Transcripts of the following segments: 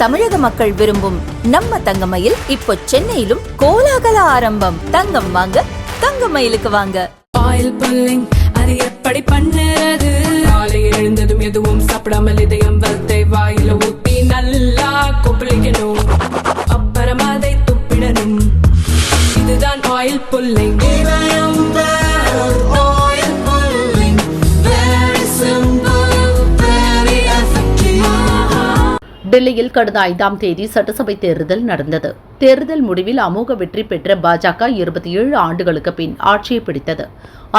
தமிழக மக்கள் விரும்பும் நம்ம தங்கமயில் இப்போ சென்னையிலும் கோலாகல ஆரம்பம். தங்கம் வாங்க தங்கமயிலுக்கு வாங்க. ஆயில் புல்லிங் அது எப்படி பண்ணுறது? காலையில் எழுந்ததும் எதுவும் சாப்பிடாமல் இதயம் வளர்த்தை வாயில ஊத்தி நல்லா கொப்பளிக்கணும், அப்புறம் அதை துப்பிடணும். இதுதான் ஆயில் புல்லிங். டெல்லியில் கடந்த 5ஆம் தேதி சட்டசபை தேர்தல் நடந்தது. தேர்தல் முடிவில் அமோக வெற்றி பெற்ற பாஜக 27 ஆண்டுகளுக்கு பின் ஆட்சியை பிடித்தது.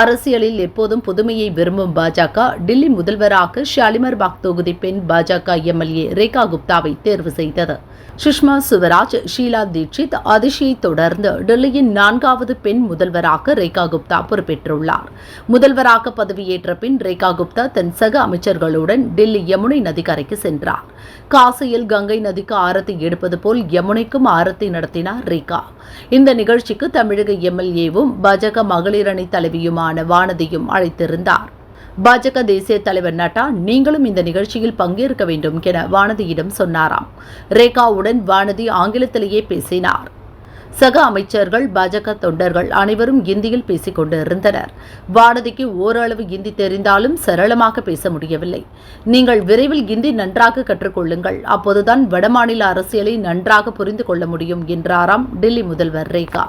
அரசியலில் எப்போதும் புதுமையை விரும்பும் பாஜக டெல்லி முதல்வராக ஷாலிமர் பாக் தொகுதி பெண் பாஜக எம்எல்ஏ ரேகா குப்தாவை தேர்வு செய்தது. சுஷ்மா சுவராஜ், ஷீலா தீட்சித், அதிஷியை தொடர்ந்து டெல்லியின் 4வது பெண் முதல்வராக ரேகா குப்தா பொறுப்பேற்றுள்ளார். முதல்வராக பதவியேற்ற பின் ரேகா குப்தா தன் சக அமைச்சர்களுடன் டெல்லி யமுனை நதிக்கரைக்கு சென்றார். காசியில் கங்கை நதிக்கு ஆரத்தி எடுப்பது போல் யமுனைக்கும் ஆரத்தி நடத்தினார் ரேகா. இந்த நிகழ்ச்சிக்கு தமிழக எம்எல்ஏவும் பாஜக மகளிர் அணி தலைவியுமான வானதியும் அழைத்திருந்தார். பாஜக தேசிய தலைவர் நட்டா நீங்களும் இந்த நிகழ்ச்சியில் பங்கேற்க வேண்டும் என வானதியிடம் சொன்னாராம். ரேகாவுடன் வானதி ஆங்கிலத்திலேயே பேசினார். சக அமைச்சர்கள், பாஜக தொண்டர்கள் அனைவரும் இந்தியில் பேசிக் கொண்டிருந்தனர். வானதிக்கு ஓரளவு இந்தி தெரிந்தாலும் சரளமாக பேச முடியவில்லை. நீங்கள் விரைவில் இந்தி நன்றாக கற்றுக்கொள்ளுங்கள், அப்போதுதான் வடமாநில அரசியலை நன்றாக புரிந்து கொள்ள முடியும் என்றாராம் டெல்லி முதல்வர் ரேகா.